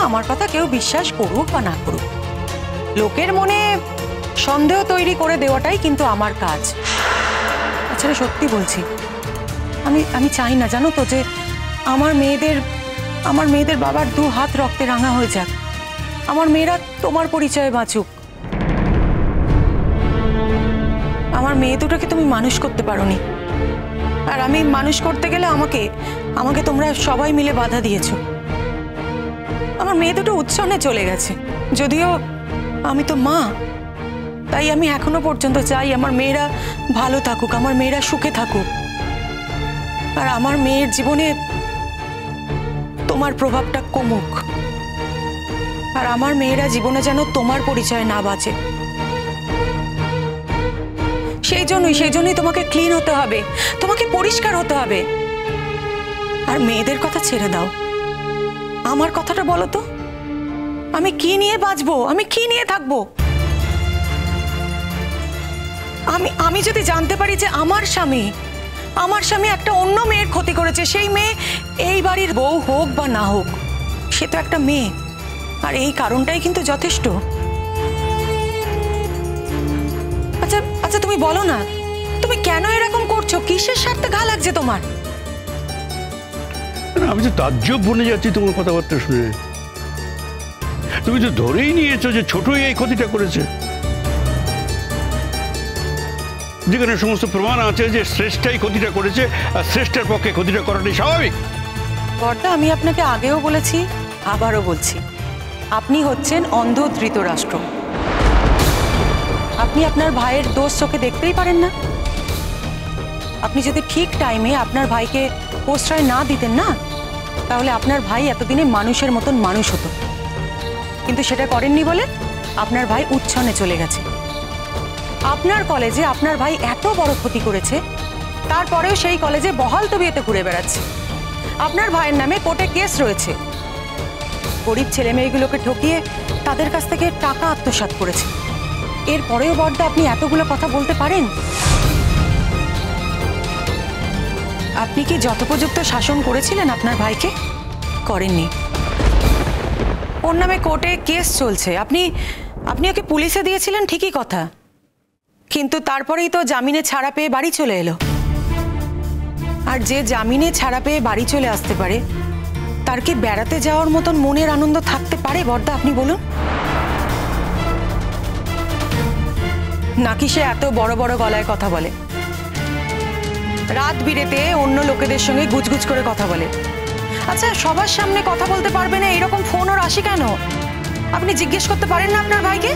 আমার কথা কেউ বিশ্বাস করুক বা না করুক, লোকের মনে সন্দেহ তৈরি করে দেওয়াটাই কিন্তু আমার কাজ। আচ্ছা সত্যি বলছি, আমি চাই না জানো তো যে আমার মেয়েদের বাবার 2 হাত রক্তে রাঙা হয়ে যাক, আমার মেয়েরা তোমার পরিচয়ে বাঁচুক। আমার মেয়ে দুটোকে তুমি মানুষ করতে পারোনি, আর আমি মানুষ করতে গেলে আমাকে তোমরা সবাই মিলে বাধা দিয়েছো। আমার মেয়ে দুটো উচ্ছন্নে চলে গেছে, যদিও আমি তো মা, তাই আমি এখনো পর্যন্ত চাই আমার মেয়েরা ভালো থাকুক, আমার মেয়েরা সুখে থাকুক, আর আমার মেয়ের জীবনে তোমার প্রভাবটা কমুক, আর আমার মেয়েরা জীবনে যেন তোমার পরিচয় না বাঁচে। সেই জন্যই তোমাকে ক্লিন হতে হবে, তোমাকে পরিষ্কার হতে হবে। আর মেয়েদের কথা ছেড়ে দাও, আমার কথাটা বলো তো, আমি কি নিয়ে বাঁচবো, আমি কি নিয়ে থাকবো? আমি যদি জানতে পারি যে আমার স্বামী একটা অন্য মেয়ের ক্ষতি করেছে, সেই মেয়ে এই বাড়ির বউ হোক বা না হোক, সে তো একটা মেয়ে, আর এই কারণটাই কিন্তু যথেষ্ট। আচ্ছা তুমি বলো না, তুমি কেন এরকম করছো? কিসের স্বার্থে ঘা লাগছে তোমার? আমি তো তাজ্জব বনে যাচ্ছি তোমার কথাবার্তা শুনে। তুমি তো ধরেই নিয়েছো যে ছোটই এই ক্ষতিটা করেছে, যেখানে সমস্ত প্রমাণ আছে যে শ্রেষ্ঠাই ক্ষতিটা করেছে, আর শ্রেষ্ঠার পক্ষে ক্ষতিটা করাটাই স্বাভাবিক। বর্দা, আমি আপনাকে আগেও বলেছি, আবারও বলছি, আপনি হচ্ছেন অন্ধ ধৃতরাষ্ট্র। আপনি আপনার ভাইয়ের দোষ চোখে দেখতেই পারেন না। আপনি যদি ঠিক টাইমে আপনার ভাইকে প্রশ্রয় না দিতেন না, তাহলে আপনার ভাই এতদিনে মানুষের মতন মানুষ হতো, কিন্তু সেটা করেননি বলে আপনার ভাই উচ্ছন্নে চলে গেছে। আপনার কলেজে আপনার ভাই এত বড় ক্ষতি করেছে, তারপরেও সেই কলেজে বহাল তবিয়তে ঘুরে বেড়াচ্ছে। আপনার ভাইয়ের নামে কোর্টে কেস রয়েছে, গরিব ছেলে মেয়েগুলোকে ঠকিয়ে তাদের কাছ থেকে টাকা আত্মসাৎ করেছে। এরপরেও বর্দা আপনি এতগুলো কথা বলতে পারেন? আপনি কি যথোপযুক্ত শাসন করেছিলেন আপনার ভাইকে? করেননি। ওর নামে কোর্টে কেস চলছে, আপনি ওকে পুলিশে দিয়েছিলেন ঠিকই কথা, কিন্তু তারপরেই তো জামিনে ছাড়া পেয়ে বাড়ি চলে এলো। আর যে জামিনে ছাড়া পেয়ে বাড়ি চলে আসতে পারে, তার কি বেড়াতে যাওয়ার মতন মনের আনন্দ থাকতে পারে বর্দা? আপনি বলুন। নাকি সে এত বড় বড় গলায় কথা বলে, রাত বিরেতে অন্য লোকেদের সঙ্গে গুজগুজ করে কথা বলে? আচ্ছা, সবার সামনে কথা বলতে পারবে না, এরকম ফোন ওর আসে কেন? আপনি জিজ্ঞেস করতে পারেন না আপনার ভাইকে?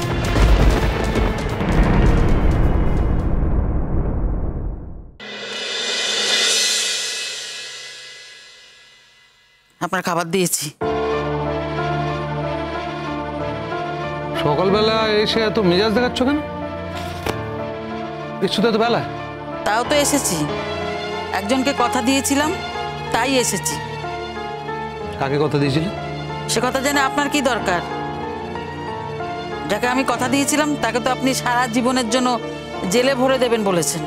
আপনার খাবার দিয়েছি। সকালবেলা এসে এত মেজাজ দেখাচ্ছ কেন? এসছো তো এত বেলা? তাও তো এসেছি, একজনকে কথা দিয়েছিলাম তাই এসেছি। কাকে কথা দিয়েছিলে? সে কথা জেনে আপনার কি দরকার? যাকে আমি কথা দিয়েছিলাম তাকে তো আপনি সারা জীবনের জন্য জেলে ভরে দেবেন বলেছেন,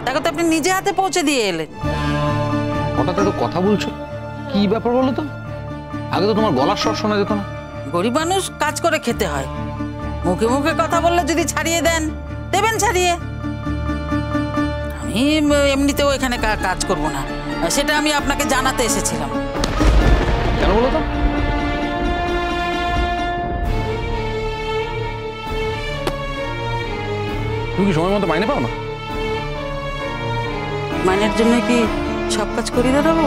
তাকে তো আপনি নিজে হাতে পৌঁছে দিয়ে এলেন। হঠাৎ এত কথা বলছো, কি ব্যাপার বলো তো? আগে তো তোমার গলার স্বর শোনা যেত না। গরিব মানুষ কাজ করে খেতে হয়, মুখে মুখে কথা বললে যদি ছাড়িয়ে দেবেন ছাড়িয়ে। আমি এমনিতেও এখানে কাজ করব না, সেটা আমি আপনাকে জানাতে এসেছিলাম। কেন বলো তো? তুমি কি সময় মতো মাইনে পাও না? মাইনের জন্য কি সব কাজ করি দাদাবু?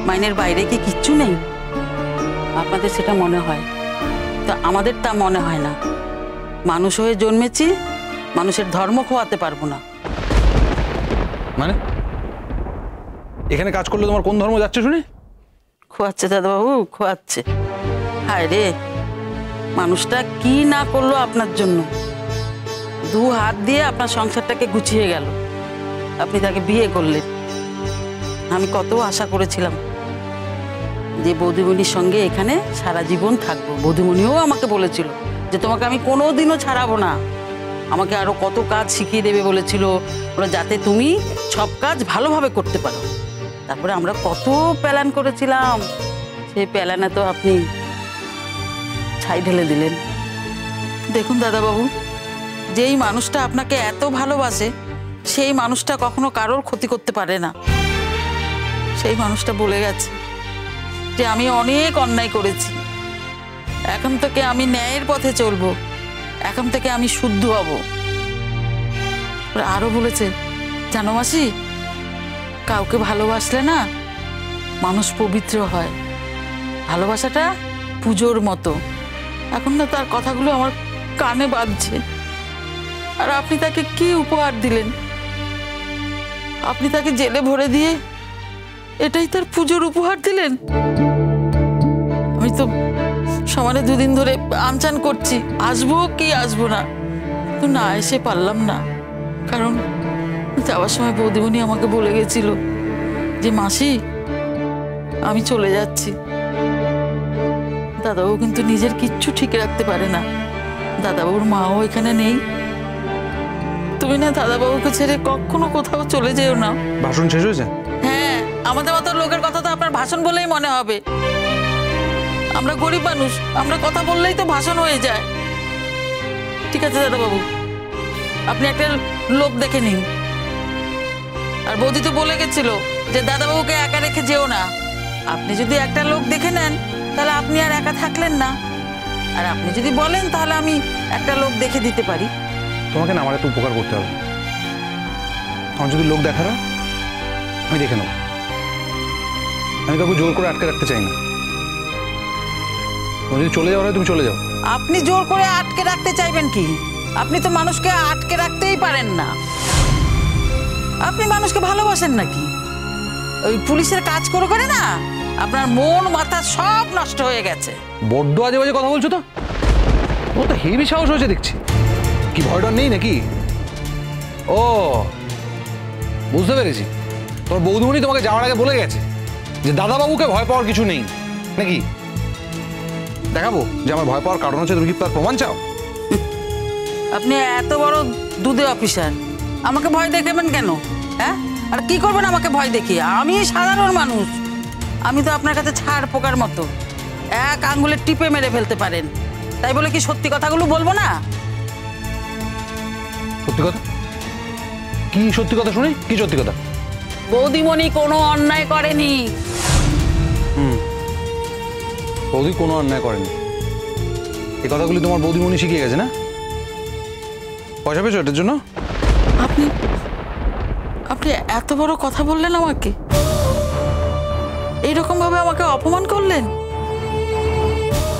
মাইনের বাইরে কি কিচ্ছু নেই? আপনাদের সেটা মনে হয়, তো আমাদের তা মনে হয় না। মানুষ হয়ে জন্মেছি, মানুষের ধর্ম খোয়াতে পারবো না। মানে এখানে কাজ করলে তোমার কোন ধর্ম যাচ্ছে শুনি? খোয়াচ্ছে দাদাবাবু, খোয়াচ্ছে। হায় রে, মানুষটা কি না করলো আপনার জন্য। 2 হাত দিয়ে আপনার সংসারটাকে গুছিয়ে গেল, আপনি তাকে বিয়ে করলেন। আমি কত আশা করেছিলাম যে বৌদিমণির সঙ্গে এখানে সারা জীবন থাকবো। বৌদিমণিও আমাকে বলেছিল যে তোমাকে আমি কোনোদিনও ছাড়াবো না, আমাকে আরো কত কাজ শিখিয়ে দেবে বলেছিল, ওরা যাতে তুমি সব কাজ ভালোভাবে করতে পারো। তারপরে আমরা কত প্ল্যান করেছিলাম, সেই প্যালানে তো আপনি ছাই ঢেলে দিলেন। দেখুন দাদাবাবু, যেই মানুষটা আপনাকে এত ভালোবাসে সেই মানুষটা কখনো কারোর ক্ষতি করতে পারে না। সেই মানুষটা বলে গেছে যে আমি অনেক অন্যায় করেছি, এখন থেকে আমি ন্যায়ের পথে চলবো, এখন থেকে আমি শুদ্ধ হব। আরো বলেছে, জানো মাসি, কাউকে ভালোবাসলে না মানুষ পবিত্র হয়, ভালোবাসাটা পুজোর মতো। এখন না তার কথাগুলো আমার কানে বাজছে। আর আপনি তাকে কি উপহার দিলেন? আপনি তাকে জেলে ভরে দিয়ে এটাই তার পুজোর উপহার দিলেন। আমি তো সমানে দুদিন ধরে আমচান করছি, আসবো কি আসবো না, তো না এসে পারলাম না। কারণ যাওয়ার সময় বৌদিমণি আমাকে বলে গেছিল যে মাসি আমি চলে যাচ্ছি। দাদাবাবু কিন্তু নিজের কিচ্ছু ঠিক রাখতে পারে না। দাদাবাবুর মাও এখানে নেই। তুমি না দাদাবাবুকে ছেড়ে কখনো কোথাও চলে যেও না। ভাষণ শেষ হয়েছে? হ্যাঁ, আমাদের মতো লোকের কথা তো আপনার ভাষণ বলেই মনে হবে। আমরা গরিব মানুষ, আমরা কথা বললেই তো ভাষণ হয়ে যায়। ঠিক আছে দাদাবাবু, আপনি একটা লোক দেখে নিন। আর বৌদি তো বলে গেছিল যে দাদাবাবুকে একা রেখে যেও না। আপনি যদি একটা লোক দেখে নেন তাহলে আপনি আর একা থাকলেন না। আর আপনি যদি বলেন তাহলে আমি একটা লোক দেখে দিতে পারি। তোমাকে না আমার একটু উপকার করতে হবে। আমার যদি লোক দেখার হয় আমি দেখে নেব। আমি কাউকে জোর করে আটকে রাখতে চাই না। তুমি যদি চলে যাওয়ার হয় তুমি চলে যাও। আপনি জোর করে আটকে রাখতে চাইবেন কি? আপনি তো মানুষকে আটকে রাখতেই পারেন না। আপনি মানুষকে ভালোবাসেন নাকি? ওই পুলিশের কাজ করে করে না আপনার মন মাথা সব নষ্ট হয়ে গেছে। বড্ড আজে বাজে কথা বলছো তো। ও তো হেভি সাহস হয়েছে দেখছি। কি ভয় ডর নেই নাকি? ও বুঝতে পেরেছি, তোমার বৌদিমণি তোমাকে যাওয়ার আগে বলে গেছে যে দাদাবাবুকে ভয় পাওয়ার কিছু নেই নাকি? দেখাবো যে আমার ভয় পাওয়ার কারণ হচ্ছে, তুমি কি তার প্রমাণ চাও? আপনি এত বড় দুধে অফিসার, আমাকে ভয় দেখাবেন কেন? হ্যাঁ, আর কি করবেন আমাকে ভয় দেখিয়ে? আমি সাধারণ মানুষ। আমি তো আপনার কাছে ছাড় পোকার মতো, এক আঙ্গুলে টিপে মেরে ফেলতে পারেন। তাই বলে কি সত্যি কথাগুলো বলবো না? সত্যি কথা? কি সত্যি কথা শুনি? কি সত্যি কথা? বৌদিমণি কোনো অন্যায় করেনি। বৌদি কোনো অন্যায় করেনি, এই কথাগুলি তোমার বৌদিমণি শিখিয়ে গেছে না? পয়সা পেয়েছো এটার জন্য? আপনি আপনি এত বড় কথা বললেন আমাকে, এইরকম ভাবে আমাকে অপমান করলেন।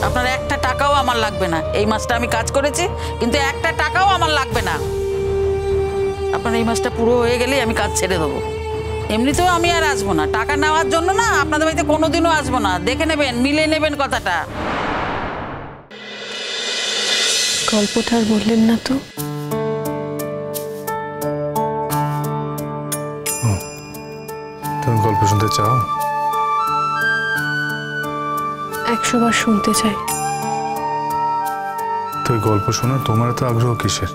আপনার একটা টাকাও আমার লাগবে না। এই মাসটা আমি কাজ করেছি, কিন্তু একটা টাকাও আমার লাগবে না। আপনার এই মাসটা পুরো হয়ে গেলেই আমি কাজ ছেড়ে দেবো। এমনিতেও আমি আর আসবো না, টাকা নেওয়ার জন্য না আপনাদের বাড়িতে কোনোদিনও আসবো না। দেখে নেবেন, মিলে নেবেন কথাটা। গল্পটা আর বললেন না তো? তুমি গল্প শুনতে চাও? 100 বার শুনতে চাই। তো এই গল্প শোনার তোমার তো আগ্রহ কিসের?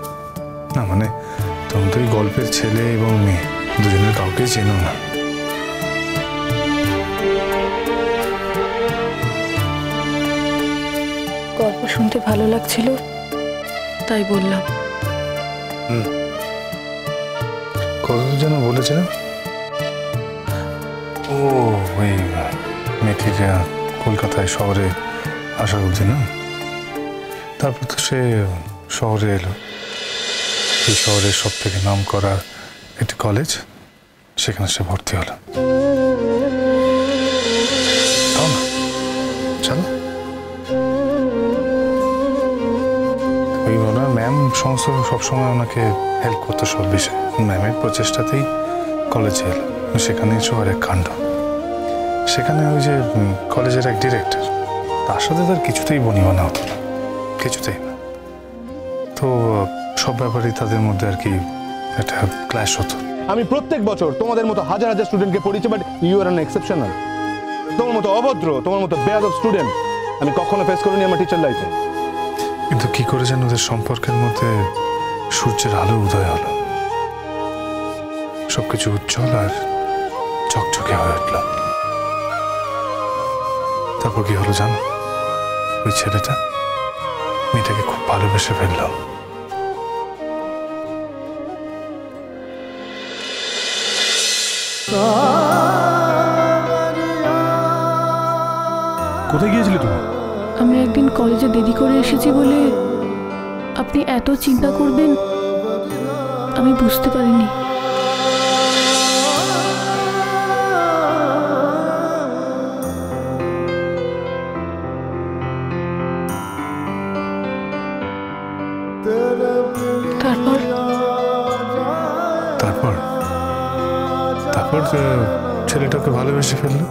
না মানে তুমি তো এই গল্পের ছেলে এবং মেয়ে দুজনের কাউকে চেনো না। গল্প শুনতে ভালো লাগছিল তাই বললাম। কত যেন বলেছিলাম? ও ওই মেয়েটির কলকাতায় শহরে আসার অবধি না, তারপর তো সে শহরে এলো। এই শহরের সব থেকে নাম করা একটি কলেজ, সেখানে সে ভর্তি হলো। চলো ওই ওনার ম্যাম সমস্ত সবসময় ওনাকে হেল্প করতো সব বিষয়ে। ম্যামের প্রচেষ্টাতেই কলেজে এলো। সেখানে শহরের কাণ্ড। সেখানে ওই যে কলেজের এক ডিরেক্টর, তার সাথে তার কিছুতেই বনিবনা হতো না, কিছুতেই না। তো সব ব্যাপারেই তাদের মধ্যে আর কি একটা ক্ল্যাশ হতো। আমি প্রত্যেক বছর তোমাদের মতো হাজার হাজার স্টুডেন্টকে পড়িয়েছি, but you are an exceptional. তোমার মতো অভদ্র, তোমার মতো বেয়াদব স্টুডেন্ট আমি কখনো ফেস করিনি আমার টিচার লাইফে। কিন্তু কি করে যেন ওদের সম্পর্কের মধ্যে সূর্যের আলো উদয় হলো, সবকিছু উজ্জ্বল আর চকচকে হয়ে উঠল। তারপর কি হলো জানো? ওই ছেলেটা মেয়েটাকে খুব ভালোবেসে ফেললো। কোথায় গিয়েছিলে তুমি? আমি একদিন কলেজে দেরি করে এসেছি বলে আপনি এত চিন্তা করবেন আমি বুঝতে পারিনি। তারপর তারপর তারপর ছেলেটাকে ভালোবেসে ফেললো।